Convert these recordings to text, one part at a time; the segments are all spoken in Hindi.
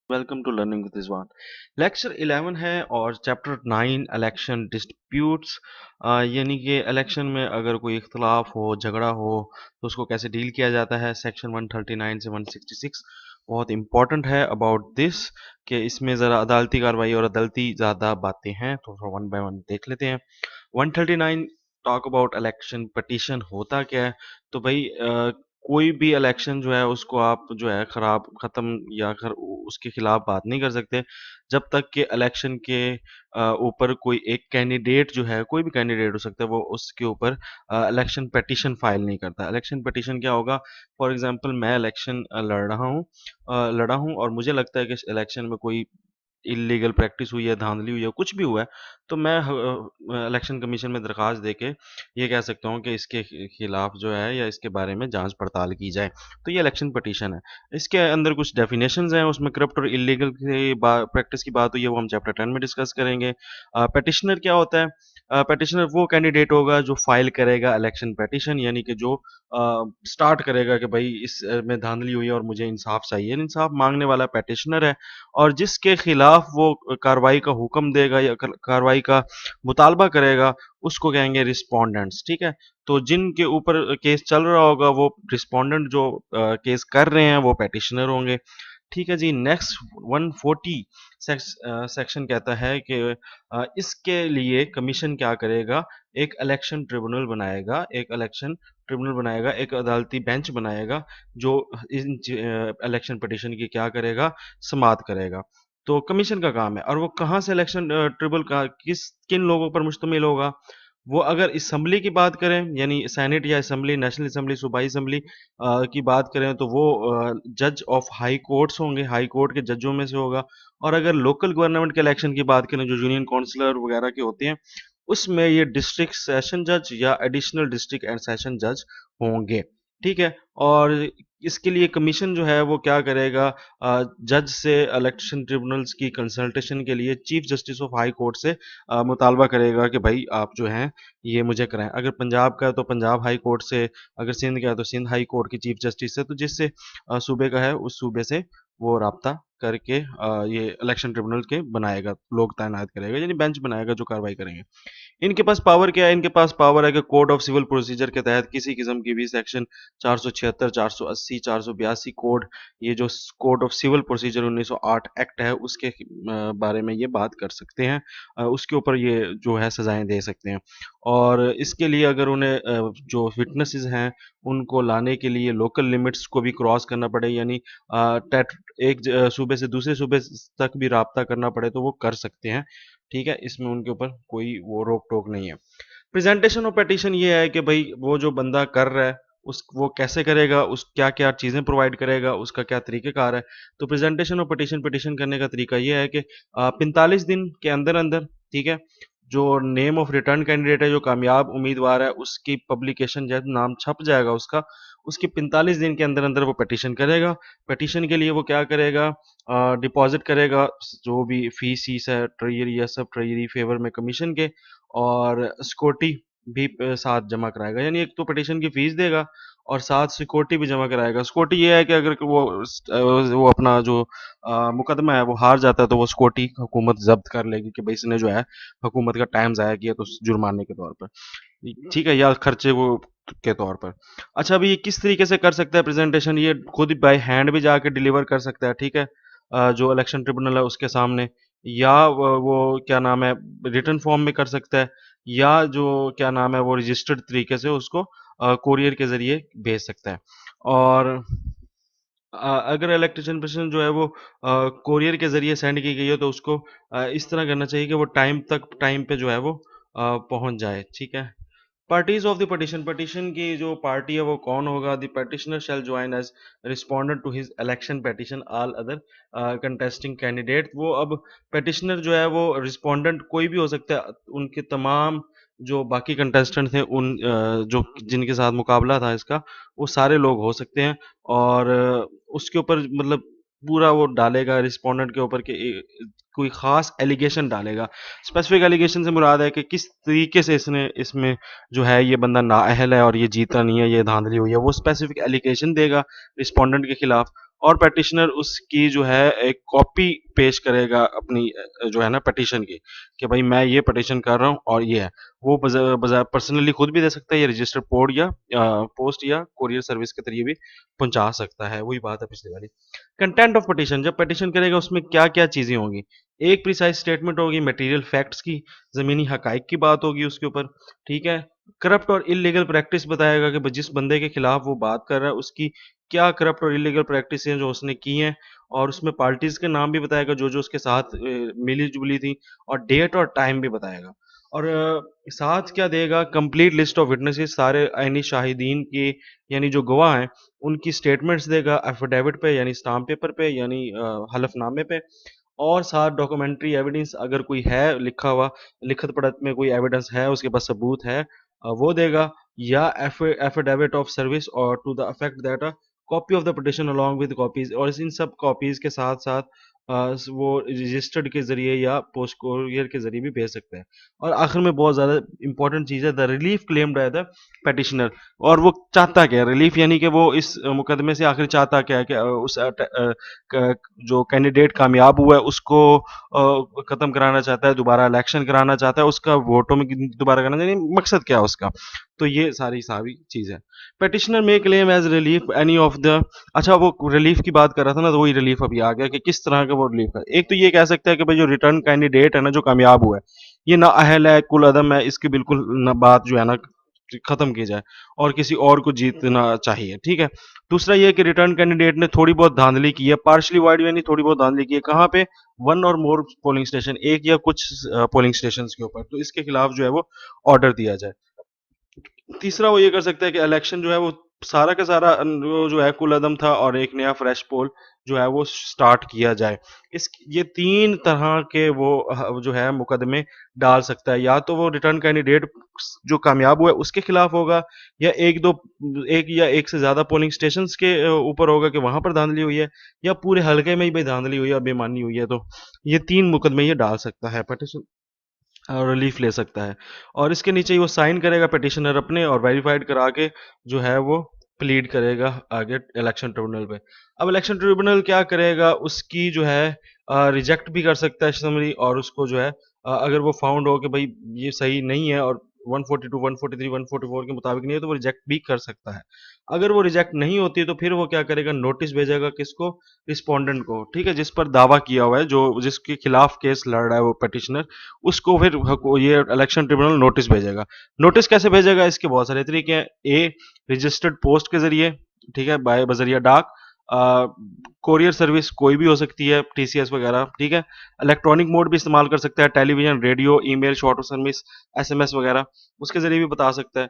Welcome to learning with Rizwan. Lecture 11 है और चैप्टर 9 इलेक्शन डिस्प्यूट्स। यानी कि इलेक्शन में अगर कोई इख्तलाफ हो, झगड़ा हो, तो उसको कैसे डील किया जाता है। सेक्शन 139 से 166 बहुत इंपॉर्टेंट है अबाउट दिस, कि इसमें ज़रा अदालती कार्रवाई और अदालती ज़्यादा बातें हैं, तो वन बाय वन देख लेते हैं। 139 टॉक अबाउट इलेक्शन पटिशन होता क्या है। तो भाई कोई भी इलेक्शन जो है उसको आप जो है खराब ख़त्म या उसके खिलाफ बात नहीं कर सकते जब तक कि इलेक्शन के ऊपर कोई एक कैंडिडेट जो है, कोई भी कैंडिडेट हो सकता है, वो उसके ऊपर इलेक्शन पटिशन फाइल नहीं करता। इलेक्शन पटिशन क्या होगा? फॉर एग्जांपल मैं इलेक्शन लड़ा हूँ और मुझे लगता है कि इस इलेक्शन में कोई इल्लीगल प्रैक्टिस हुई है, धांधली हुई है, कुछ भी हुआ है, तो मैं इलेक्शन कमीशन में दरख्वास्त देके ये कह सकता हूँ कि इसके खिलाफ जो है या इसके बारे में जांच पड़ताल की जाए। तो ये इलेक्शन पटिशन है। इसके अंदर कुछ डेफिनेशंस हैं, उसमें करप्ट और इल्लीगल की प्रैक्टिस की बात हुई है, वो हम चैप्टर 10 में डिस्कस करेंगे। पटिशनर क्या होता है? पटिशनर वो कैंडिडेट होगा जो फाइल करेगा इलेक्शन पटिशन, यानी कि जो स्टार्ट करेगा कि भाई इस में धांधली हुई है और मुझे इंसाफ चाहिए। इंसाफ मांगने वाला पटिशनर है। और जिसके खिलाफ वो कार्रवाई का हुक्म देगा या कार्रवाई का मुतालबा करेगा, उसको कहेंगे रिस्पोंडेंट्स। ठीक है, तो जिनके ऊपर केस चल रहा होगा वो रिस्पोंडेंट, जो केस कर रहे हैं वो पेटिशनर होंगे। ठीक है जी। नेक्स्ट 140 सेक्शन कहता है कि इसके लिए कमीशन क्या करेगा? एक इलेक्शन ट्रिब्यूनल बनाएगा, एक अदालती बेंच बनाएगा जो इन इलेक्शन पिटीशन की क्या करेगा? समाअत करेगा। तो कमीशन का काम है। और वो कहाँ से इलेक्शन ट्रिब्यूनल का किन लोगों पर मुश्तमिल होगा? वो अगर असम्बली की बात करें, यानी सेनेट या असम्बली, नेशनल असम्बली, सूबाई असम्बली की बात करें, तो वो जज ऑफ हाई कोर्ट्स होंगे, हाई कोर्ट के जजों में से होगा। और अगर लोकल गवर्नमेंट के इलेक्शन की बात करें, जो यूनियन काउंसिलर वगैरह के होते हैं, उसमें ये डिस्ट्रिक्ट सेशन जज या एडिशनल डिस्ट्रिक्ट एंड सेशन जज होंगे। ठीक है। और इसके लिए कमीशन जो है वो क्या करेगा? जज से इलेक्शन ट्रिब्यूनल्स की कंसल्टेशन के लिए chief justice of high court से मुतालबा करेगा कि भाई आप जो हैं ये मुझे कराएं। अगर पंजाब का है तो पंजाब हाई कोर्ट से, अगर सिंध का है तो सिंध हाई कोर्ट की चीफ जस्टिस से, तो जिससे सूबे का है उस सूबे से वो राब्ता करके ये इलेक्शन ट्रिब्यूनल के बनाएगा, लोग तैनात करेगा, यानी बेंच बनाएगा जो कार्रवाई करेंगे। इनके पास पावर क्या है? इनके पास पावर है कि कोड ऑफ सिविल प्रोसीजर के तहत किसी किस्म की भी सेक्शन 476, 480, 482 कोड, ये जो code of civil procedure 1908 act है, उसके बारे में ये बात कर सकते हैं। उसके ऊपर ये जो है सजाएं दे सकते हैं। और इसके लिए अगर उन्हें जो विटनेसेस हैं उनको लाने के लिए लोकल लिमिट्स को भी क्रॉस करना पड़े, यानी एक सूबे से दूसरे सूबे तक भी राब्ता करना पड़े, तो वो कर सकते हैं। ठीक है, इसमें उनके ऊपर कोई वो रोक टोक नहीं है। प्रेजेंटेशन ऑफ पेटिशन ये है कि भाई वो जो बंदा कर रहा है उस वो कैसे करेगा, उस क्या क्या चीज़ें प्रोवाइड करेगा, उसका क्या तरीक़ेकार है। तो प्रेजेंटेशन ऑफ पिटीशन पिटीशन करने का तरीका ये है कि 45 दिन के अंदर अंदर, ठीक है, जो नेम ऑफ रिटर्न कैंडिडेट है, जो कामयाब उम्मीदवार है, उसकी पब्लिकेशन जब नाम छप जाएगा उसके 45 दिन के अंदर अंदर वो पिटीशन करेगा। पिटीशन के लिए वो क्या करेगा? डिपॉजिट करेगा जो भी फीस है, ट्रेजरी या सब ट्रेजरी फेवर में कमीशन के, और सिक्योरिटी भी साथ जमा कराएगा। यानी एक तो पिटीशन की फीस देगा और साथ सिक्योरिटी भी जमा कराएगा। सिक्योरिटी ये है कि अगर वो अपना जो मुकदमा है वो हार जाता है, तो वो सिक्योरिटी हुकूमत जब्त कर लेगी कि भाई इसने जो है हुकूमत का टाइम ज़ाया किया, तो जुर्माने के तौर पर, ठीक है, या खर्चे वो के तौर पर। अच्छा, अभी ये किस तरीके से कर सकता है प्रेजेंटेशन? ये खुद बाय हैंड भी जाके डिलीवर कर सकता है, ठीक है, जो इलेक्शन ट्रिब्यूनल है उसके सामने, या वो क्या नाम है, रिटन फॉर्म में कर सकता है, या जो क्या नाम है वो रजिस्टर्ड तरीके से उसको कोरियर के ज़रिए भेज सकता है। और अगर इलेक्ट्रिशियन पर्सन जो है वो कोरियर के ज़रिए सेंड की गई है, तो उसको इस तरह करना चाहिए कि वो टाइम पे जो है वो पहुंच जाए। ठीक है। Parties of the petition, petition की जो पार्टी है वो कौन होगा? The petitioner shall join as respondent to his election petition all other contesting candidate. वो अब पटिशनर जो है वो रिस्पोंडेंट कोई भी हो सकता है, उनके तमाम जो बाकी कंटेस्टेंट थे, जो जिनके साथ मुकाबला था इसका, वो सारे लोग हो सकते हैं। और उसके ऊपर मतलब पूरा वो डालेगा रिस्पोंडेंट के ऊपर कि कोई ख़ास एलिगेशन डालेगा। स्पेसिफिक एलिगेशन से मुराद है कि किस तरीके से इसने इसमें जो है ये बंदा नाअहल है और ये जीता नहीं है, ये धांधली हुई है, वो स्पेसिफिक एलिगेशन देगा रिस्पोंडेंट के खिलाफ। और पेटिशनर उसकी जो है एक कॉपी पेश करेगा अपनी जो है ना पिटीशन की, कि भाई मैं ये पिटीशन कर रहा हूँ और ये है। वो पर्सनली खुद भी दे सकता है, या रजिस्टर्ड पोस्ट या कोरियर सर्विस के जरिए भी पहुंचा सकता है। वही बात है पिछली वाली। कंटेंट ऑफ पिटीशन, जब पिटीशन करेगा उसमें क्या क्या चीजें होंगी। एक प्रिसाइज स्टेटमेंट होगी मटेरियल फैक्ट्स की, जमीनी हकाइक की बात होगी उसके ऊपर, ठीक है। करप्ट और इलीगल प्रैक्टिस बताएगा कि जिस बंदे के खिलाफ वो बात कर रहा है उसकी क्या करप्ट और इलीगल प्रैक्टिस हैं जो उसने की हैं, और उसमें पार्टीज के नाम भी बताएगा जो जो उसके साथ मिली जुली थी, और डेट और टाइम भी बताएगा। और साथ क्या देगा, कंप्लीट लिस्ट ऑफ विटनेसेस, सारे यानी शाहिदीन के यानी जो गवाह हैं उनकी स्टेटमेंट्स देगा एफिडेविट पे यानी स्टाम्प पेपर पे यानी हलफनामे पे। और साथ डॉक्यूमेंट्री एविडेंस अगर कोई है लिखा हुआ, लिखत पढ़त में कोई एविडेंस है उसके पास सबूत है, वो देगा। या एफिडेविट ऑफ सर्विस और to the effect that a copy of the petition along with copies, और इन सब कॉपीज के साथ साथ वो रजिस्टर्ड के जरिए या पोस्ट कोरियर के जरिए भी भेज सकते हैं। और आखिर में बहुत ज्यादा इंपॉर्टेंट चीज है, the relief claimed by the petitioner. और वो चाहता क्या है, रिलीफ यानी कि वो इस मुकदमे से आखिर चाहता क्या है कि जो कैंडिडेट कामयाब हुआ है उसको खत्म कराना चाहता है, दोबारा इलेक्शन कराना चाहता है, उसका वोटों में दोबारा कराना चाहिए, मकसद क्या है उसका। तो ये सारी सारी चीज है। Petitioner may claim as relief any of the, अच्छा वो रिलीफ की बात कर रहा था ना, तो वही रिलीफ अभी आ गया कि किस तरह का वो रिलीफ है। एक तो ये कह सकता है कि भाई जो रिटर्न कैंडिडेट है ना जो कामयाब हुआ है, ये ना अहल है, कुल अदम है, इसकी बिल्कुल ना बात जो है ना खत्म की जाए और किसी और को जीतना चाहिए, ठीक है। दूसरा ये कि रिटर्न कैंडिडेट ने थोड़ी बहुत धांधली की है, पार्शली वाइड यानी थोड़ी बहुत धांधली की है, कहाँ पे, वन और मोर पोलिंग स्टेशन, एक या कुछ पोलिंग स्टेशन के ऊपर, तो इसके खिलाफ जो है वो ऑर्डर दिया जाए। तीसरा वो ये कर सकता है कि इलेक्शन जो है वो सारा का सारा वो जो है कुल अदम था और एक नया फ्रेश पोल जो है वो स्टार्ट किया जाए। इस ये तीन तरह के वो जो है मुकदमे डाल सकता है, या तो वो रिटर्न कैंडिडेट जो कामयाब हुआ है उसके खिलाफ होगा, या एक या एक से ज्यादा पोलिंग स्टेशन के ऊपर होगा कि वहां पर धांधली हुई है, या पूरे हल्के में ही भाई धांधली हुई है, बेईमानी हुई है। तो ये तीन मुकदमे ये डाल सकता है पिटिशन, रिलीफ ले सकता है। और इसके नीचे ही वो साइन करेगा पिटिशनर अपने, और वेरीफाइड करा के जो है वो प्लीड करेगा आगे इलेक्शन ट्रिब्यूनल पे। अब इलेक्शन ट्रिब्यूनल क्या करेगा, उसकी जो है रिजेक्ट भी कर सकता है समरी, और उसको जो है अगर वो फाउंड हो कि भाई ये सही नहीं है और 142 143 144 के मुताबिक नहीं है, तो वो रिजेक्ट भी कर सकता है। अगर वो रिजेक्ट नहीं होती तो फिर वो क्या करेगा, नोटिस भेजेगा किसको, रिस्पोंडेंट को, ठीक है, जिस पर दावा किया हुआ है, जो जिसके खिलाफ केस लड़ रहा है वो पिटिशनर, उसको फिर ये इलेक्शन ट्रिब्यूनल नोटिस भेजेगा। नोटिस कैसे भेजेगा, इसके बहुत सारे तरीके हैं। ए, रजिस्टर्ड पोस्ट के जरिए, ठीक है, बाय बजरिया डाक, कोरियर सर्विस कोई भी हो सकती है, टीसीएस वगैरह, ठीक है। इलेक्ट्रॉनिक मोड भी इस्तेमाल कर सकता है, television, radio, email, short service, SMS वगैरह, उसके जरिए भी बता सकता है।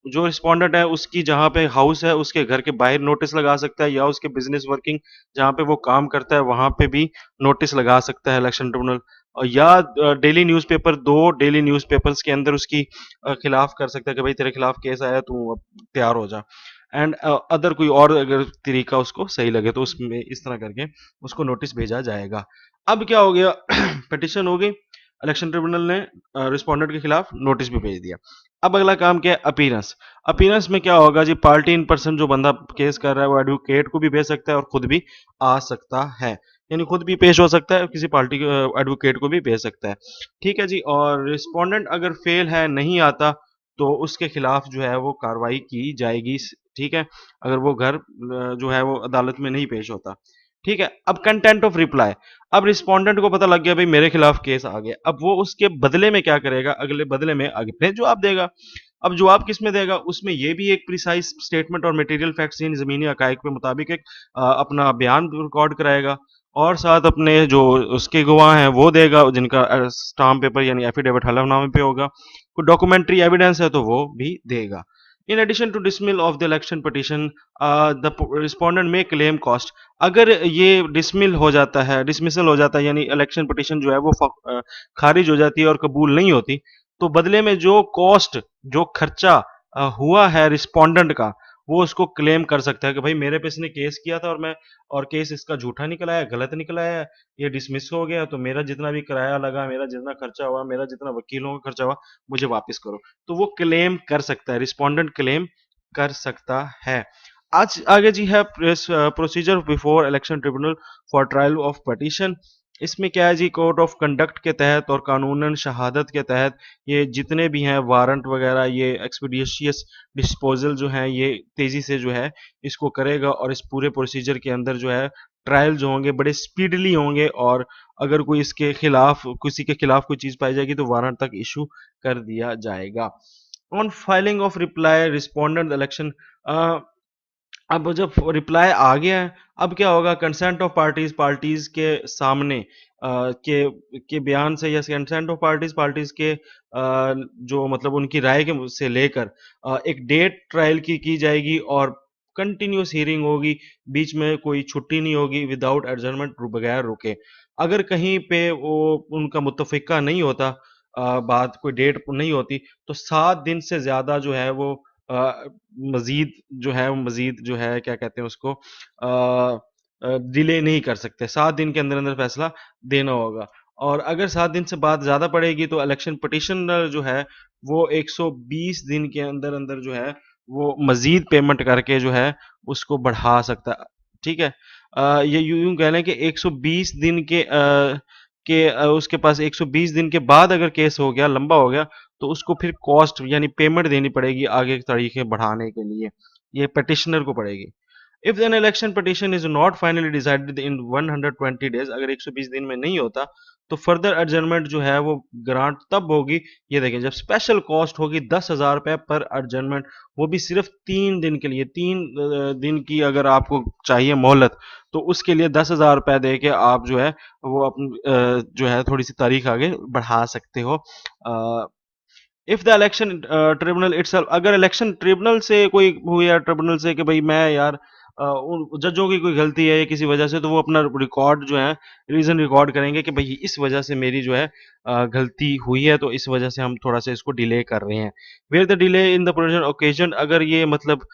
जो रिस्पोंडेंट है उसकी जहाँ पे हाउस है उसके घर के बाहर नोटिस लगा सकता है, या उसके बिजनेस वर्किंग जहाँ पे वो काम करता है वहां पे भी नोटिस लगा सकता है इलेक्शन ट्रिब्यूनल। या डेली न्यूज़पेपर, दो डेली न्यूज़पेपर्स के अंदर उसकी खिलाफ कर सकता है कि भाई तेरे खिलाफ केस आया, तू अब तैयार हो जा। एंड अदर कोई और अगर तरीका उसको सही लगे तो उसमें इस तरह करके उसको नोटिस भेजा जाएगा। अब क्या हो गया, पिटिशन हो गई, इलेक्शन ट्रिब्यूनल ने रिस्पोंडेंट के खिलाफ नोटिस भी भेज दिया। अब अगला काम क्या है, अपीयरेंस। अपीयरेंस में क्या होगा जी, पार्टी इन पर्सन जो बंदा केस कर रहा है वो एडवोकेट को भी भेज सकता है और खुद भी आ सकता है, यानी खुद भी पेश हो सकता है, किसी पार्टी के एडवोकेट को भी भेज सकता है, ठीक है जी। और रिस्पोंडेंट अगर फेल है, नहीं आता, तो उसके खिलाफ जो है वो कार्रवाई की जाएगी, ठीक है, अगर वो घर जो है वो अदालत में नहीं पेश होता, ठीक है। अब कंटेंट ऑफ रिप्लाई, अब रिस्पोंडेंट को पता लग गया भाई मेरे खिलाफ केस आ गया, अब वो उसके बदले में क्या करेगा, अगले बदले में आगे फिर जवाब देगा। अब जवाब किस में देगा, उसमें ये भी एक प्रिसाइज स्टेटमेंट और मटेरियल फैक्ट्स इन जमीनी हकाइक के मुताबिक एक अपना बयान रिकॉर्ड कराएगा, और साथ अपने जो उसके गवाह हैं वो देगा, जिनका स्टाम्प पेपर यानी एफिडेविट हलफनामे पे होगा। कोई डॉक्यूमेंट्री एविडेंस है तो वो भी देगा। In addition to dismissal of the election petition, the respondent may claim cost, अगर ये डिसमिल हो जाता है, डिसमिसल हो जाता है, यानी इलेक्शन पिटिशन जो है वो खारिज हो जाती है और कबूल नहीं होती, तो बदले में जो कॉस्ट, जो खर्चा हुआ है रिस्पोंडेंट का, वो उसको क्लेम कर सकता है कि भाई मेरे पे इसने केस किया था, और केस इसका झूठा निकला है, गलत निकला है, ये डिसमिस हो गया, तो मेरा जितना भी किराया लगा, मेरा जितना खर्चा हुआ, मेरा जितना वकीलों का खर्चा हुआ, मुझे वापस करो। तो वो क्लेम कर सकता है, रिस्पोंडेंट क्लेम कर सकता है। आज आगे जी है procedure before election tribunal for trial of petition. इसमें क्या है जी, कोड ऑफ कंडक्ट के तहत और कानूनन शहादत के तहत ये जितने भी हैं वारंट वगैरह, ये एक्सपीडिशियस डिस्पोजल जो है ये तेजी से जो है इसको करेगा, और इस पूरे प्रोसीजर के अंदर जो है ट्रायल जो होंगे बड़े स्पीडली होंगे, और अगर कोई इसके खिलाफ किसी के खिलाफ कोई चीज पाई जाएगी तो वारंट तक इशू कर दिया जाएगा। On filing of reply respondent election, अब जब रिप्लाई आ गया है, अब क्या होगा, कंसेंट ऑफ पार्टीज, पार्टीज के सामने के बयान से, या कंसेंट ऑफ पार्टीज, पार्टीज के जो मतलब उनकी राय के से लेकर एक डेट ट्रायल की जाएगी, और कंटिन्यूस हियरिंग होगी, बीच में कोई छुट्टी नहीं होगी, विदाउट एडजर्नमेंट, बगैर रुके। अगर कहीं पे वो उनका मुत्तफिका नहीं होता, बात कोई डेट नहीं होती, तो 7 दिन से ज्यादा जो है वो अ, मजीद जो है क्या कहते हैं उसको, डिले नहीं कर सकते, 7 दिन के अंदर अंदर फैसला देना होगा। और अगर 7 दिन से बाद ज्यादा पड़ेगी तो इलेक्शन पिटिशनर जो है वो 120 दिन के अंदर अंदर जो है वो मजीद पेमेंट करके जो है उसको बढ़ा सकता है। ठीक है, ये यूं यूं कह लें कि 120 दिन उसके पास 120 दिन के बाद अगर केस हो गया, लंबा हो गया, तो उसको फिर कॉस्ट यानी पेमेंट देनी पड़ेगी आगे के तरीके बढ़ाने के लिए, ये पिटिशनर को पड़ेगी। If an election petition is not finally decided in 120 days, अगर 120 दिन में नहीं होता, तो फर्दर एडजर्नमेंट जो है वो ग्रांट तब होगी, ये देखें, जब स्पेशल कॉस्ट होगी 10,000 रुपए पर एडजर्नमेंट, वो भी सिर्फ 3 दिन के लिए, 3 दिन की अगर आपको चाहिए मोहलत, तो उसके लिए 10,000 रुपए दे के आप जो है वो अपनी जो है थोड़ी सी तारीख आगे बढ़ा सकते हो। If the election tribunal itself, अगर इलेक्शन ट्रिब्यूनल से कोई हुई है, ट्रिब्यूनल से कि भाई मैं यार उन जजों की कोई गलती है या किसी वजह से, तो वो अपना रिकॉर्ड जो है रीजन रिकॉर्ड करेंगे कि भाई इस वजह से मेरी जो है गलती हुई है, तो इस वजह से हम थोड़ा सा इसको डिले कर रहे हैं। Where the delay in the provision occasion, अगर ये मतलब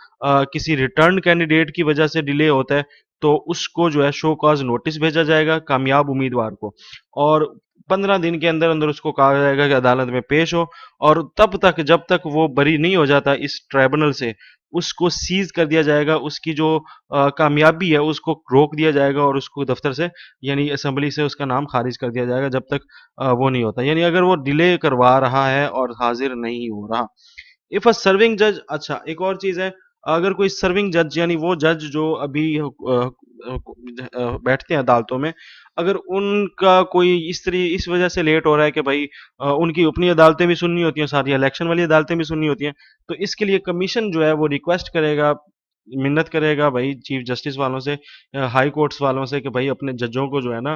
किसी रिटर्न कैंडिडेट की वजह से डिले होता है, तो उसको जो है शो कॉज नोटिस भेजा जाएगा कामयाब उम्मीदवार को, और 15 दिन के अंदर अंदर उसको कहा जाएगा कि अदालत में पेश हो, और तब तक जब तक वो बरी नहीं हो जाता इस ट्राइब्यूनल से, उसको सीज कर दिया जाएगा, उसकी जो कामयाबी है उसको रोक दिया जाएगा, और उसको दफ्तर से यानी असेंबली से उसका नाम खारिज कर दिया जाएगा जब तक वो नहीं होता, यानी अगर वो डिले करवा रहा है और हाजिर नहीं हो रहा। इफ अ सर्विंग जज, अच्छा एक और चीज है, अगर कोई सर्विंग जज यानी वो जज जो अभी बैठते हैं अदालतों में, अगर उनका कोई इस वजह से लेट हो रहा है कि भाई उनकी अपनी अदालतें भी सुननी होती हैं, सारी इलेक्शन वाली अदालतें भी सुननी होती हैं, तो इसके लिए कमीशन जो है वो रिक्वेस्ट करेगा, मिन्नत करेगा भाई चीफ जस्टिस वालों से, हाई कोर्ट्स वालों से, कि भाई अपने जजों को जो है ना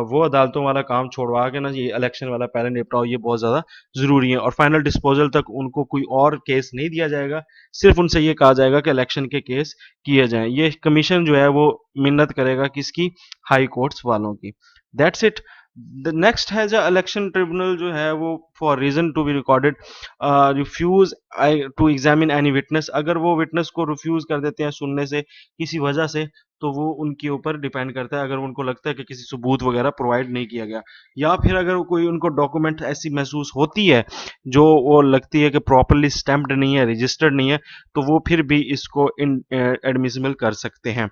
वो अदालतों वाला काम छोड़वा के ना ये इलेक्शन वाला पहले निपटाओ, ये बहुत ज्यादा जरूरी है, और फाइनल डिस्पोजल तक उनको कोई और केस नहीं दिया जाएगा, सिर्फ उनसे ये कहा जाएगा कि इलेक्शन के केस किए जाएं। ये कमीशन जो है वो मिन्नत करेगा किसकी, हाई कोर्ट्स वालों की। That's it. द नेक्स्ट है जो इलेक्शन ट्रिब्यूनल जो है वो for reason to be recorded refuse to examine any witness, अगर वो विटनेस को रिफ्यूज कर देते हैं सुनने से किसी वजह से, तो वो उनके ऊपर डिपेंड करता है, अगर उनको लगता है कि किसी सबूत वगैरह प्रोवाइड नहीं किया गया, या फिर अगर कोई उनको डॉक्यूमेंट ऐसी महसूस होती है जो वो लगती है कि प्रॉपरली स्टैम्प्ड नहीं है, रजिस्टर्ड नहीं है, तो वो फिर भी इसको एडमिसिबल कर सकते हैं।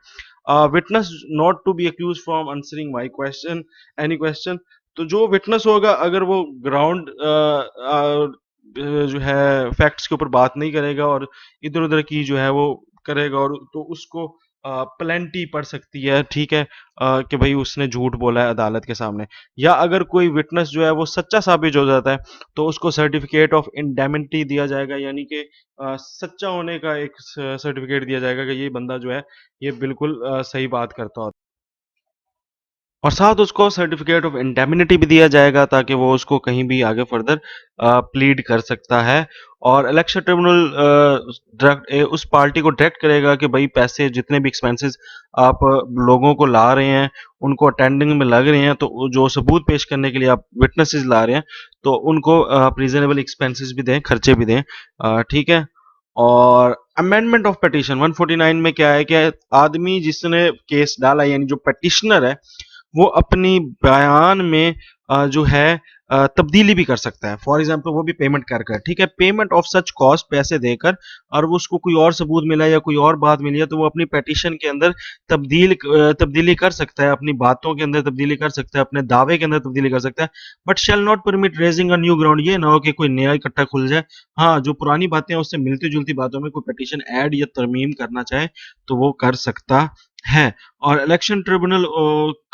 विटनेस नॉट टू बी अक्यूज from answering my question, any question, तो जो विटनेस होगा अगर वो ग्राउंड जो है फैक्ट्स के ऊपर बात नहीं करेगा और इधर उधर की जो है वो करेगा, और तो उसको प्लेंटी पड़ सकती है, ठीक है, कि भाई उसने झूठ बोला है अदालत के सामने, या अगर कोई विटनेस जो है वो सच्चा साबित हो जाता है, तो उसको सर्टिफिकेट ऑफ इंडेमिनिटी दिया जाएगा, यानी कि सच्चा होने का एक सर्टिफिकेट दिया जाएगा कि ये बंदा जो है ये बिल्कुल सही बात करता हो, और साथ उसको सर्टिफिकेट ऑफ इंडेमिनिटी भी दिया जाएगा ताकि वो उसको कहीं भी आगे फर्दर प्लीड कर सकता है। और इलेक्शन ट्रिब्यूनल उस पार्टी को डायरेक्ट करेगा कि भाई पैसे जितने भी एक्सपेंसेस आप लोगों को ला रहे हैं, उनको अटेंडिंग में लग रहे हैं, तो जो सबूत पेश करने के लिए आप विटनेसेस ला रहे हैं, तो उनको आप रीजनेबल एक्सपेंसेस भी दें, खर्चे भी दें, ठीक है। और अमेंडमेंट ऑफ पिटीशन 149 में क्या है कि आदमी जिसने केस डाला यानी जो पिटिशनर है, वो अपनी बयान में जो है तब्दीली भी कर सकता है। फॉर एग्जाम्पल वो भी पेमेंट कर कर, ठीक है, पेमेंट ऑफ सच कॉस्ट, पैसे देकर, और वो उसको कोई और सबूत मिला या कोई और बात मिली है तो वो अपनी पेटिशन के अंदर तब्दीली कर सकता है, अपनी बातों के अंदर तब्दीली कर सकता है, अपने दावे के अंदर तब्दीली कर सकता है। But shall not permit raising a new ground, ये ना हो कि कोई नया इकट्ठा खुल जाए। हाँ, जो पुरानी बातें हैं उससे मिलती जुलती बातों में कोई पिटीशन ऐड या तरमीम करना चाहे तो वो कर सकता है। और election tribunal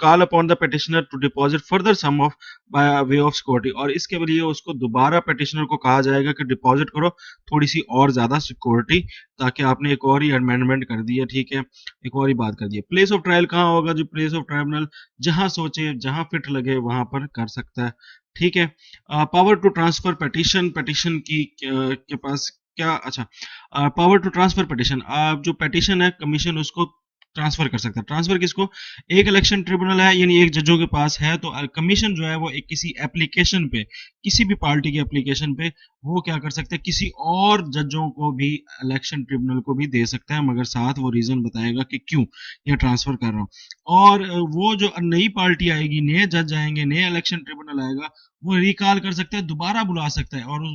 call upon the petitioner to deposit further sum of by way of security, और इसके लिए उसको दोबारा पिटिशनर को कहा जाएगा कि डिपॉजिट करो थोड़ी सी और ज्यादा सिक्योरिटी, ताकि आपने एक और ही अमेंडमेंट कर दी है, ठीक है, एक और ही बात कर दी है। प्लेस ऑफ ट्रायल कहाँ होगा? जो प्लेस ऑफ ट्राइब्यूनल, जहां सोचे जहां फिट लगे वहां पर कर सकता है, ठीक है। Power to transfer petition, petition की के पास क्या, अच्छा, पावर टू ट्रांसफर पिटिशन, जो पिटिशन है कमीशन उसको ट्रांसफर कर सकता है। ट्रांसफर किसको? एक इलेक्शन ट्रिब्यूनल है यानी एक जजों के पास है, तो कमीशन जो है वो एक किसी एप्लीकेशन पे, किसी भी पार्टी की एप्लीकेशन पे वो क्या कर सकता है, किसी और जजों को भी, इलेक्शन ट्रिब्यूनल को भी दे सकता है, मगर साथ वो रीजन बताएगा कि क्यों ये ट्रांसफर कर रहा हूँ। और वो जो नई पार्टी आएगी, नए जज आएंगे, नए इलेक्शन ट्रिब्यूनल आएगा, वो रिकॉल कर सकता है, दोबारा बुला सकता है और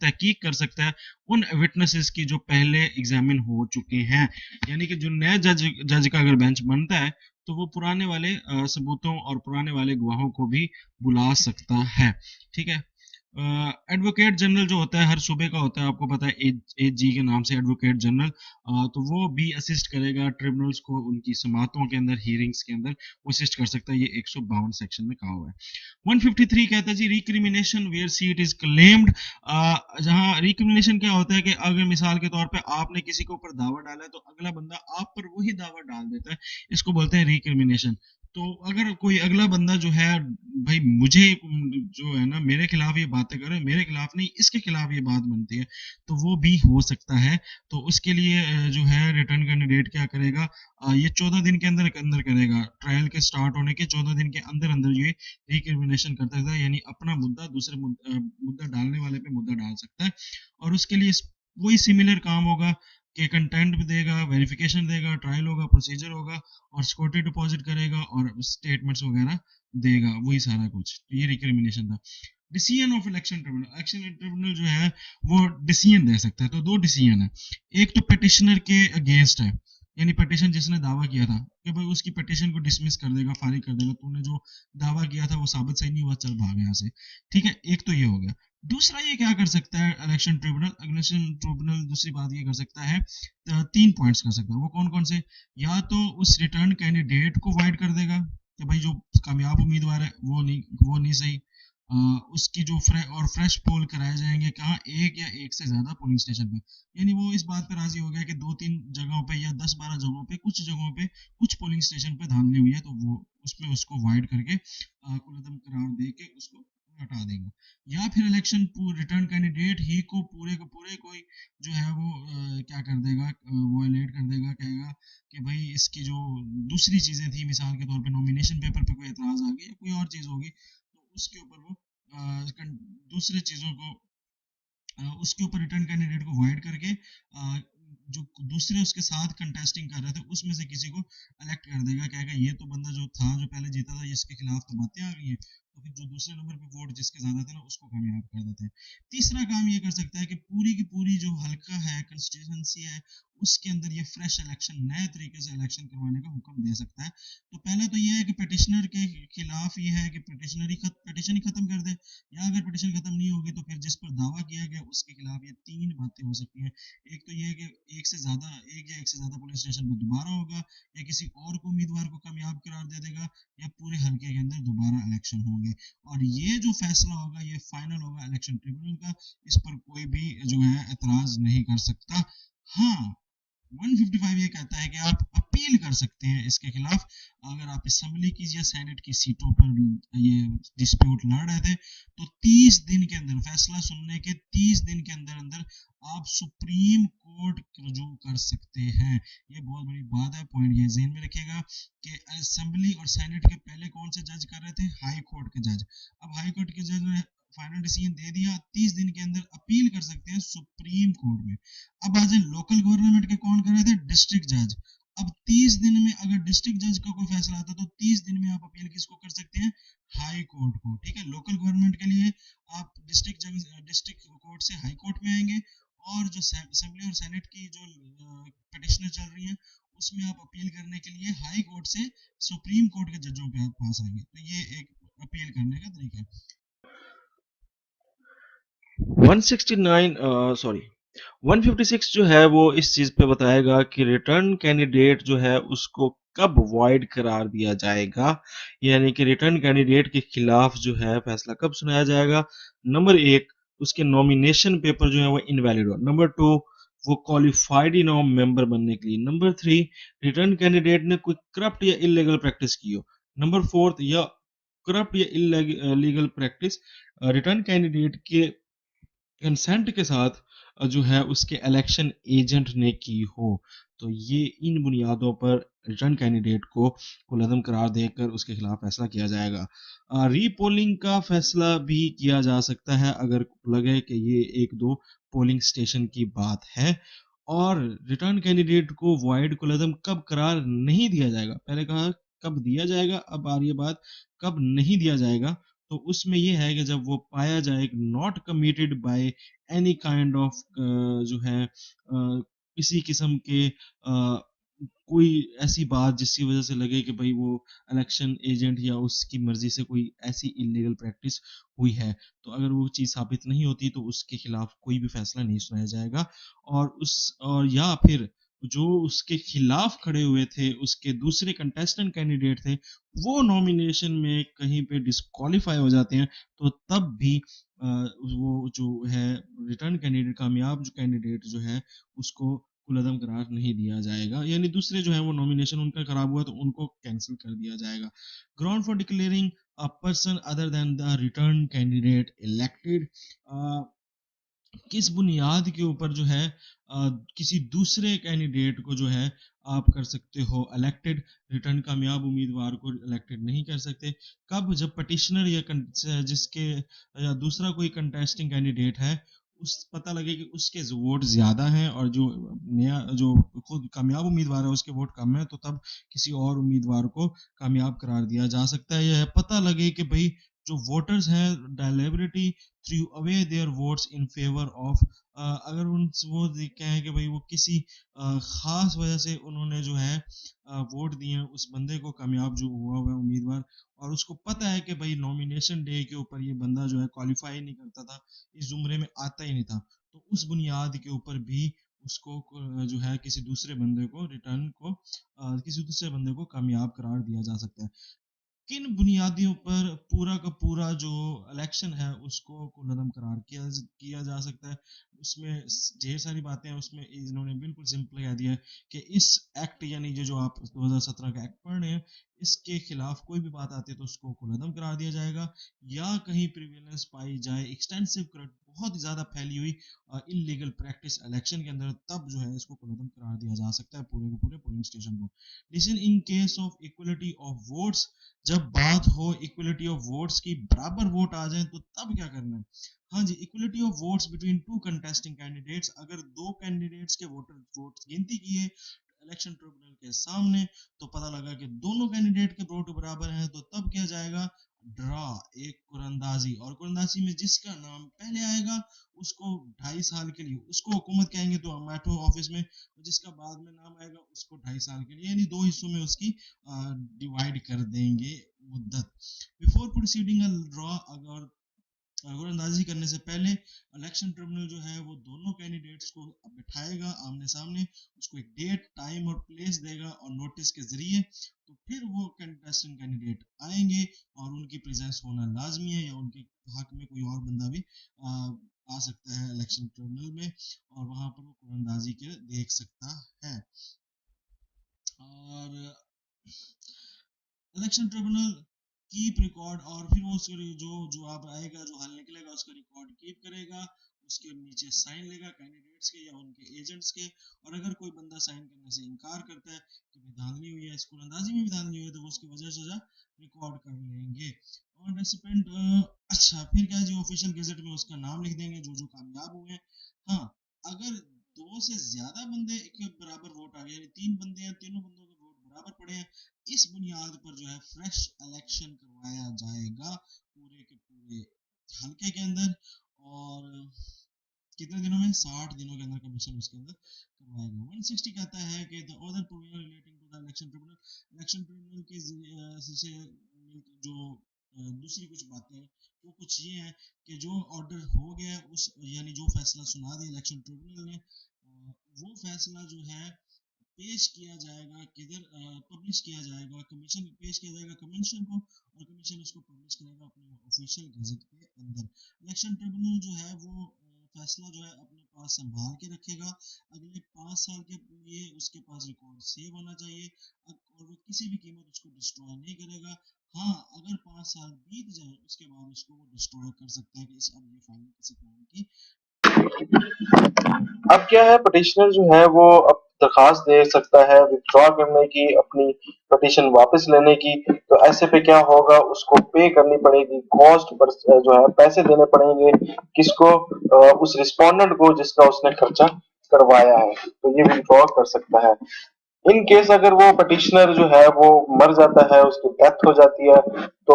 तहकीक कर सकता है उन विटनेसेस की जो पहले एग्जामिन हो चुके हैं। यानी कि जो नया जज का अगर बेंच बनता है तो वो पुराने वाले सबूतों और पुराने वाले गवाहों को भी बुला सकता है, ठीक है। एडवोकेट जनरल जो होता है हर सूबे का होता है, आपको पता है, एज जी के नाम से एडवोकेट जनरल, तो वो भी असिस्ट करेगा ट्रिब्यूनल्स को उनकी समातों के अंदर, हियरिंग्स के अंदर वो असिस्ट कर सकता है। ये 152 सेक्शन में कहा हुआ है। 153 कहता है जी रिक्रिमिनेशन वेयर सीट इज क्लेम्ड, जहां रिक्रिमिनेशन क्या होता है कि अगर मिसाल के तौर पे आपने किसी के ऊपर दावा डाला है तो अगला बंदा आप पर वही दावा डाल देता है, इसको बोलते हैं रिक्रिमिनेशन। तो अगर कोई अगला बंदा जो है, भाई मुझे जो है ना मेरे खिलाफ ये बातें करे, मेरे खिलाफ नहीं इसके खिलाफ ये बात बनती है, तो वो भी हो सकता है। तो उसके लिए जो है रिटर्न कैंडिडेट क्या करेगा, ये 14 दिन के अंदर करेगा, ट्रायल के स्टार्ट होने के 14 दिन के अंदर अंदर ये रिक्रिमिनेशन कर सकता है, यानी अपना मुद्दा दूसरे मुद्दा डालने वाले पे मुद्दा डाल सकता है। और उसके लिए वही सिमिलर काम होगा कि कंटेंट भी देगा, वेरिफिकेशन देगा, ट्रायल होगा, प्रोसीजर होगा, और सिक्योरिटी डिपॉजिट करेगा और स्टेटमेंट्स वगैरह देगा, वही सारा कुछ। तो ये रिक्रिमिनेशन था। Decision of election tribunal, election tribunal जो है वो डिसीजन दे सकता है। तो दो डिसीजन है, एक तो पिटिशनर के अगेंस्ट है, यानी पिटिशन जिसने दावा किया था कि भाई उसकी पिटिशन को डिसमिस कर देगा, फारिग कर देगा, तूने जो दावा किया था वो साबित सही नहीं हुआ, चल भाग यहाँ से, ठीक है। एक तो ये हो गया। दूसरा ये क्या कर सकता है इलेक्शन ट्रिब्यूनल दूसरी बात ये कर सकता है, 3 पॉइंट्स कर सकता है। वो कौन कौन से? या तो उस रिटर्न कैंडिडेट को वाइड कर देगा कि भाई जो कामयाब उम्मीदवार है वो नहीं सही, उसकी जो फ्रेश पोल कराए जाएंगे, कहाँ, एक या एक से ज्यादा पोलिंग स्टेशन पे, यानी वो इस बात पर राजी हो गया कि 2-3 जगहों पे या 10-12 जगहों पे, कुछ जगहों पे, कुछ पोलिंग स्टेशन पे धांधली हुई है, तो वो उसमें उसको वाइड करके कुलअदम करार दे के उसको हटा देगा। या फिर इलेक्शन रिटर्न कैंडिडेट ही को पूरे को पूरे कोई जो है वो क्या कर देगा, वॉयलेट कर देगा, कहेगा कि भाई इसकी जो दूसरी चीजें थी, मिसाल के तौर पे नॉमिनेशन पेपर पे कोई एतराज आ गया या कोई और चीज होगी, तो उसके ऊपर वो दूसरे चीजों को, उसके ऊपर रिटर्न कैंडिडेट को वॉइड करके जो दूसरे उसके साथ कंटेस्टिंग कर रहे थे उसमें से किसी को इलेक्ट कर देगा, कहेगा ये तो बंदा जो था जो पहले जीता था इसके खिलाफ तो बातें आ गई हैं, तो फिर जो दूसरे नंबर पे वोट जिसके ज्यादा थे ना उसको कामयाब कर देते हैं। तीसरा काम ये कर सकता है कि पूरी की पूरी जो हल्का है, कंस्टिट्यूंसी है, उसके अंदर ये फ्रेश इलेक्शन, नए तरीके से इलेक्शन करवाने का हुक्म दे सकता है। तो पहले तो ये है कि पिटिशनर के खिलाफ ये है कि पिटिशन ही खत्म कर दे, या अगर पिटिशन खत्म नहीं होगी तो फिर जिस पर दावा किया गया उसके खिलाफ ये 3 बातें हो सकती हैं। एक तो ये है कि एक या एक से ज्यादा पुलिस स्टेशन में दोबारा होगा, या किसी और को उम्मीदवार को कामयाब करार दे देगा, या पूरे हल्के के अंदर दोबारा इलेक्शन होंगे। और ये जो फैसला होगा ये फाइनल होगा इलेक्शन ट्रिब्यूनल का, इस पर कोई भी जो है एतराज नहीं कर सकता। हाँ, 155 ये कहता है कि आप अपील कर सकते हैं इसके खिलाफ, अगर आप असेंबली की या सेनेट की सीटों पर ये डिस्प्यूट लड़ रहे थे, तो 30 दिन के अंदर, फैसला सुनने के 30 दिन के अंदर अंदर आप सुप्रीम कोर्ट रुजू कर सकते हैं। ये बहुत बड़ी बात है, पॉइंट ये ज़हन में रखिएगा कि असेंबली और सेनेट के पहले कौन से जज कर रहे थे? हाई कोर्ट के जज। अब हाई कोर्ट के जज ने फाइनल डिसीजन दे दिया, 30 दिन के अंदर अपील कर सकते हैं सुप्रीम कोर्ट में। अब आज लोकल गवर्नमेंट के कौन कर रहे थे? डिस्ट्रिक्ट जज। अब 30 दिन में अगर डिस्ट्रिक्ट जज का कोई फैसला आता तो 30 दिन में आप अपील किसको कर सकते हैं? हाई कोर्ट को, ठीक है। लोकल गवर्नमेंट के लिए आप डिस्ट्रिक्ट कोर्ट से हाई कोर्ट में आएंगे, और जो असेंबली और सेनेट की जो पिटिशनर चल रही है उसमें आप अपील करने के लिए हाई कोर्ट से सुप्रीम कोर्ट के जजों के पास आएंगे। तो ये एक अपील करने का तरीका है। 169 सॉरी 156 जो है वो इस चीज पे बताएगा कि रिटर्न कैंडिडेट जो है उसको कब वॉइड करार दिया जाएगा, यानी कि रिटर्न कैंडिडेट के खिलाफ जो है फैसला कब सुनाया जाएगा। नंबर एक, उसके नॉमिनेशन पेपर जो है वो इनवैलिड हो। नंबर टू, वो क्वालिफाइड ही ना हो मेंबर बनने के लिए। नंबर थ्री, रिटर्न कैंडिडेट ने कोई करप्ट या इलीगल प्रैक्टिस की हो। नंबर फोर्थ, या करप्ट या इलीगल प्रैक्टिस रिटर्न कैंडिडेट के कंसेंट के साथ जो है उसके इलेक्शन एजेंट ने की हो। तो ये इन बुनियादों पर रिटर्न कैंडिडेट को कुलअदम करार देकर उसके खिलाफ फैसला किया जाएगा। रीपोलिंग का फैसला भी किया जा सकता है अगर लगे कि ये एक दो पोलिंग स्टेशन की बात है। और रिटर्न कैंडिडेट को वॉइड कुलअदम कब करार नहीं दिया जाएगा, पहले कहा कब दिया जाएगा, अब आ रही है बात कब नहीं दिया जाएगा। तो उसमें ये है कि जब वो पाया जाए not committed by any kind of जो है किसी किस्म के कोई ऐसी बात जिसकी वजह से लगे कि भाई वो इलेक्शन एजेंट या उसकी मर्जी से कोई ऐसी इलीगल प्रैक्टिस हुई है। तो अगर वो चीज़ साबित नहीं होती तो उसके खिलाफ कोई भी फैसला नहीं सुनाया जाएगा। और या फिर जो उसके खिलाफ खड़े हुए थे, उसके दूसरे कंटेस्टेंट कैंडिडेट थे, वो नॉमिनेशन में कहीं पे डिस्क्वालीफाई हो जाते हैं, तो तब भी वो जो है रिटर्न कैंडिडेट, कामयाब जो कैंडिडेट जो है उसको कुलअदम करार नहीं दिया जाएगा, यानी दूसरे जो है वो नॉमिनेशन उनका खराब हुआ तो उनको कैंसिल कर दिया जाएगा। Ground for declaring a person other than the return candidate elected, किस बुनियाद के ऊपर जो है किसी दूसरे कैंडिडेट को जो है आप कर सकते हो इलेक्टेड, रिटर्न कामयाब उम्मीदवार को इलेक्टेड नहीं कर सकते। कब, जब पटिशनर या जिसके या दूसरा कोई कंटेस्टिंग कैंडिडेट है उस पता लगे कि उसके वोट ज्यादा हैं और जो नया जो खुद कामयाब उम्मीदवार है उसके वोट कम है, तो तब किसी और उम्मीदवार को कामयाब करार दिया जा सकता है। यह पता लगे कि भाई जो वोटर्स हैं deliberately through away there votes in favour of, अगर उन वो कहें कि भाई वो किसी खास वजह से उन्होंने जो है वोट दिए उस बंदे को, कामयाब जो हुआ हुआ उम्मीदवार, और उसको पता है कि भाई नॉमिनेशन डे के ऊपर ये बंदा जो है क्वालिफाई नहीं करता था, इस जुमरे में आता ही नहीं था, तो उस बुनियाद के ऊपर भी उसको जो है किसी दूसरे बंदे को रिटर्न को किसी दूसरे बंदे को कामयाब करार दिया जा सकता है। किन बुनियादियों पर पूरा का पूरा जो इलेक्शन है उसको कुलअदम करार किया जा सकता है, उसमें ढेर सारी बातें हैं। उसमें इन्होंने बिल्कुल सिंपल कह दिया है कि इस एक्ट, यानी जो आप 2017 का एक्ट पढ़ रहे हैं, इसके खिलाफ कोई भी बात आती है तो उसको कुलअदम करार दिया जाएगा, या कहीं प्रिविलेंस पाई जाए, एक्सटेंसिव करप्ट, बहुत ही ज्यादा फैली हुई इलीगल प्रैक्टिस इलेक्शन के अंदर, तब जो है इसको कुलअदम करार दिया जा सकता है पूरे के पूरे पोलिंग स्टेशन को। लेकिन in case of equality of votes, जब बात हो इक्वलिटी ऑफ वोट्स की, बराबर वोट आ जाए, तो तब क्या करना है। हाँ जी, equality of votes between two contesting candidates, अगर दो कैंडिडेट्स के वोट्स गिनती किए इलेक्शन ट्रिब्यूनल के सामने, तो पता लगा कि दोनों कैंडिडेट के वोट बराबर हैं, तो तब क्या जाएगा, ड्रा, एक कुरंदाजी, और कुरंदाजी में जिसका नाम पहले आएगा उसको 2.5 साल के लिए उसको हुकूमत कहेंगे तो मेट्रो ऑफिस में, जिसका बाद में नाम आएगा उसको 2.5 साल के लिए, यानी दो हिस्सों में उसकी डिवाइड कर देंगे मुद्दत। बिफोर प्रोसीडिंग अ ड्रॉ, अगर अंदाजी करने से पहले इलेक्शन ट्रिब्यूनल जो है वो दोनों कैंडिडेट्स को बिठाएगा आमने सामने, उसको एक डेट, टाइम और प्लेस देगा और नोटिस के जरिए, तो फिर वो कंटेस्टेंट कैंडिडेट आएंगे और उनकी प्रेजेंस होना लाजमी है, या उनके हक में कोई और बंदा भी आ सकता है इलेक्शन ट्रिब्यूनल में, और वहां पर वो कुरंदाजी के देख सकता है। और इलेक्शन ट्रिब्यूनल कीप रिकॉर्ड, और फिर वो उसके जो जो आप आएगा, जो हल निकलेगा उसका रिकॉर्ड कीप करेगा, उसके नीचे साइन लेगा कैंडिडेट्स के या उनके एजेंट्स के, और अगर कोई बंदा साइन करने से इनकार करता है कि भी धांधली हुई है, स्कूल अंदाजी में भी धांधली हुई है, तो वो उसकी वजह सजा रिकॉर्ड कर लेंगे। और रेसिपेंट, अच्छा फिर क्या है जी, ऑफिशियल गेजेट में उसका नाम लिख देंगे जो जो कामयाब हुए हैं। हाँ, अगर दो से ज्यादा बंदे के बराबर वोट आ गए, यानी तीन बंदे हैं, तीनों बंदों के बराबर पड़े हैं, इस बुनियाद पर जो है फ्रेश इलेक्शन करवाया जाएगा पूरे के पूरे हल्के के अंदर। और कितने दिनों में? 60 दिनों के अंदर कमीशन उसके अंदर करवाएगा। 160 कहता है कि the other provision relating to the election tribunal के से जो दूसरी कुछ बातें हैं वो कुछ ये है कि जो ऑर्डर हो गया उस यानी जो फैसला सुना दिया इलेक्शन ट्रिब्यूनल ने, वो फैसला जो है पेश किया जाएगा किधर? पब्लिश किया जाएगा, कमीशन पेश किया जाएगा कमीशन को, और कमीशन उसको पब्लिश करेगा अपने ऑफिशियल गजट के अंदर। इलेक्शन ट्रिब्यूनल जो है वो फैसला जो है अपने पास संभाल के रखेगा अगले 5 साल के लिए, उसके पास रिकॉर्ड सेव होना चाहिए, और वो किसी भी कीमत उसको डिस्ट्रॉय नहीं करेगा। हाँ, अगर 5 साल बीत जाए उसके बाद उसको वो डिस्ट्रॉय कर सकता है कि इस अब ये फाइल किसी काम की। अब क्या है, पिटिशनर जो है वो अब दरखास्त दे सकता है विथड्रॉ करने की, अपनी पिटिशन वापस लेने की। तो ऐसे पे क्या होगा, उसको पे करनी पड़ेगी कॉस्ट पर, जो है पैसे देने पड़ेंगे किसको? उस रिस्पोंडेंट को जिसका उसने खर्चा करवाया है, तो ये विथड्रॉ कर सकता है। इन केस अगर वो पिटिशनर जो है वो मर जाता है, उसकी डेथ हो जाती है, तो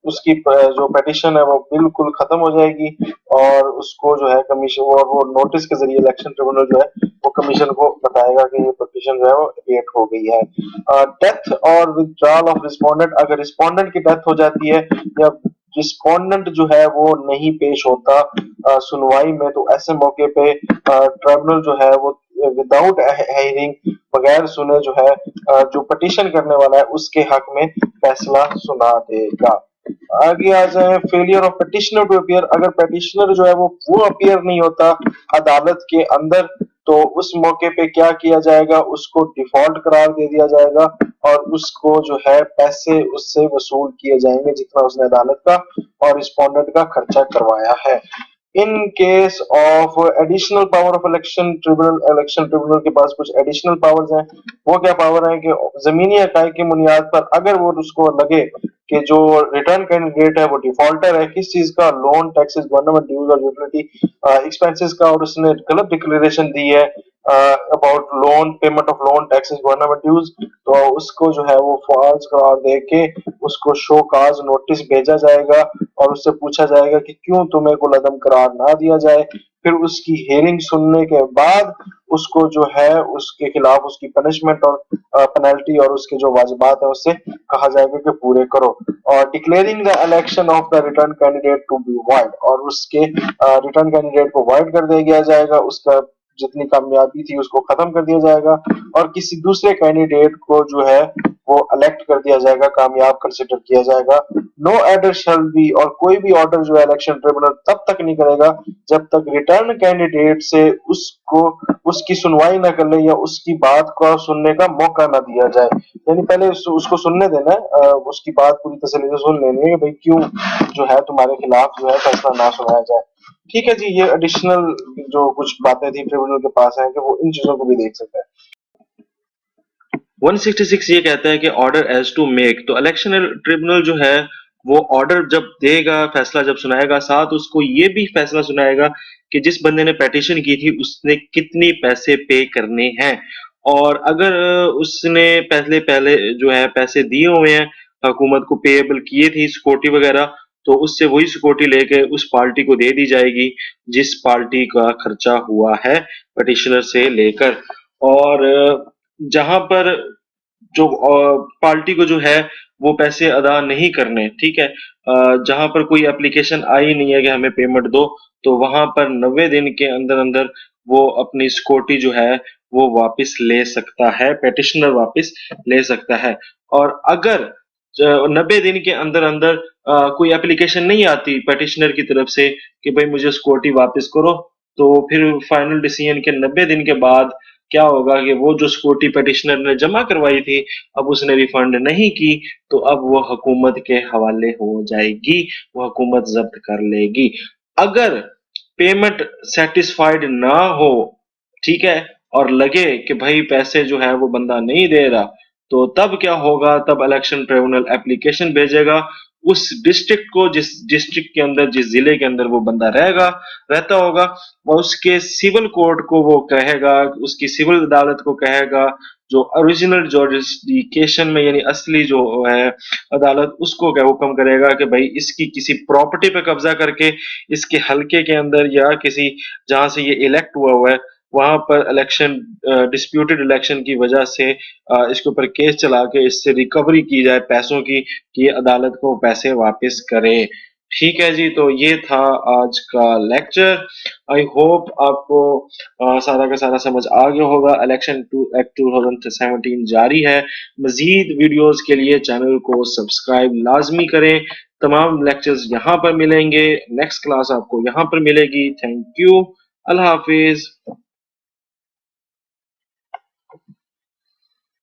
उसकी जो पिटिशन है वो बिल्कुल खत्म हो जाएगी, और उसको जो है कमीशन, और वो नोटिस के जरिए इलेक्शन ट्रिब्यूनल जो है वो कमीशन को बताएगा कि ये पिटिशन जो है वो डेट हो गई है। डेथ और विथड्रॉल ऑफ रिस्पोंडेंट, अगर रिस्पोंडेंट की डेथ हो जाती है या रिस्पोंडेंट जो है वो नहीं पेश होता सुनवाई में, तो ऐसे मौके पे ट्रिब्यूनल जो है वो विदाउट हेयरिंग, बगैर सुने जो है जो पिटिशन करने वाला है उसके हक में फैसला सुना देगा। आगे आ जाए, failure of petitioner to appear, अगर पिटिशनर जो है वो अपीयर नहीं होता अदालत के अंदर, तो उस मौके पे क्या किया जाएगा, उसको डिफॉल्ट करार दे दिया जाएगा, और उसको जो है पैसे उससे वसूल किए जाएंगे जितना उसने अदालत का और रिस्पोंडेंट का खर्चा करवाया है। In case of additional power of election tribunal के पास कुछ एडिशनल पावर्स हैं। वो क्या पावर है कि जमीनी हकाई की बुनियाद पर अगर वो उसको लगे कि जो रिटर्न कैंडिडेट है वो डिफॉल्टर है किस चीज का, लोन, टैक्सेस, गवर्नमेंट ड्यूज और यूटिलिटी एक्सपेंसेस का, और उसने गलत डिक्लेरेशन दी है about loan, payment of loan, taxes, government dues, तो उसको जो है वो फॉल्स करार दे के उसको शो काज नोटिस भेजा जाएगा, और उससे पूछा जाएगा कि क्यों तुम्हें कुल अदम करार ना दिया जाए। फिर उसकी हेयरिंग सुनने के बाद उसको जो है उसके खिलाफ उसकी पनिशमेंट और पेनल्टी और उसके जो वाजिबात है उससे कहा जाएगा कि पूरे करो। और declaring the election of the return candidate to be void, और उसके रिटर्न कैंडिडेट को वाइड कर दिया जाएगा, उसका जितनी कामयाबी थी उसको खत्म कर दिया जाएगा, और किसी दूसरे कैंडिडेट को जो है वो इलेक्ट कर दिया जाएगा, कामयाब कंसिडर किया जाएगा। नो ऑर्डर शैल बी, और कोई भी ऑर्डर जो है इलेक्शन ट्रिब्यूनल तब तक नहीं करेगा जब तक रिटर्न कैंडिडेट से उसको उसकी सुनवाई ना कर ले या उसकी बात को सुनने का मौका ना दिया जाए। यानी पहले उसको सुनने देना है, उसकी बात पूरी तसल्ली से सुन लेनी है कि भाई क्यों जो है तुम्हारे खिलाफ जो है फैसला ना सुनाया जाए। ठीक है जी, ये एडिशनल जो कुछ बातें थी ट्रिब्यूनल के पास है कि वो इन चीजों को भी देख सकता है। 166 ये कहता है कि ऑर्डर एज टू मेक, तो इलेक्शन ट्रिब्यूनल जो है वो ऑर्डर जब देगा, फैसला जब सुनाएगा, साथ उसको ये भी फैसला सुनाएगा कि जिस बंदे ने पेटिशन की थी उसने कितने पैसे पे करने हैं। और अगर उसने पहले पहले जो है पैसे दिए हुए हैं, हुकूमत को पेएबल किए थे सिक्योरिटी वगैरह, तो उससे वही सिक्योरिटी लेके उस पार्टी को दे दी जाएगी जिस पार्टी का खर्चा हुआ है पिटिशनर से लेकर। और जहां पर जो पार्टी को जो है वो पैसे अदा नहीं करने, ठीक है, जहां पर कोई एप्लीकेशन आई नहीं है कि हमें पेमेंट दो, तो वहां पर 90 दिन के अंदर अंदर वो अपनी सिक्योरिटी जो है वो वापस ले सकता है, पेटिशनर वापस ले सकता है। और अगर 90 दिन के अंदर अंदर कोई एप्लीकेशन नहीं आती पेटिशनर की तरफ से कि भाई मुझे सिक्योरिटी वापस करो, तो फिर फाइनल डिसीजन के 90 दिन के बाद क्या होगा कि वो जो सिक्योरिटी पेटिशनर ने जमा करवाई थी, अब उसने रिफंड नहीं की, तो अब वो हुकूमत के हवाले हो जाएगी, वो हुकूमत जब्त कर लेगी। अगर पेमेंट सेटिस्फाइड ना हो, ठीक है, और लगे कि भाई पैसे जो है वो बंदा नहीं दे रहा, तो तब क्या होगा, तब इलेक्शन ट्रिब्यूनल एप्लीकेशन भेजेगा उस डिस्ट्रिक्ट को, जिस डिस्ट्रिक्ट के अंदर, जिस जिले के अंदर वो बंदा रहता होगा, और उसके सिविल कोर्ट को वो कहेगा, उसकी सिविल अदालत को कहेगा जो ओरिजिनल जॉडिफिकेशन में यानी असली जो है अदालत उसको क्या हुक्म करेगा कि भाई इसकी किसी प्रॉपर्टी पे कब्जा करके इसके हलके के अंदर या किसी जहां से ये इलेक्ट हुआ है वहां पर इलेक्शन डिस्प्यूटेड इलेक्शन की वजह से इसके ऊपर केस चला के इससे रिकवरी की जाए पैसों की कि ये अदालत को पैसे वापस करे। ठीक है जी, तो ये था आज का लेक्चर। आई होप आपको सारा का सारा समझ आ गया होगा। इलेक्शन टू एक्ट 2017 जारी है। मजीद वीडियोस के लिए चैनल को सब्सक्राइब लाजमी करें। तमाम लेक्चर्स यहाँ पर मिलेंगे। नेक्स्ट क्लास आपको यहाँ पर मिलेगी। Thank you. Allah Hafiz.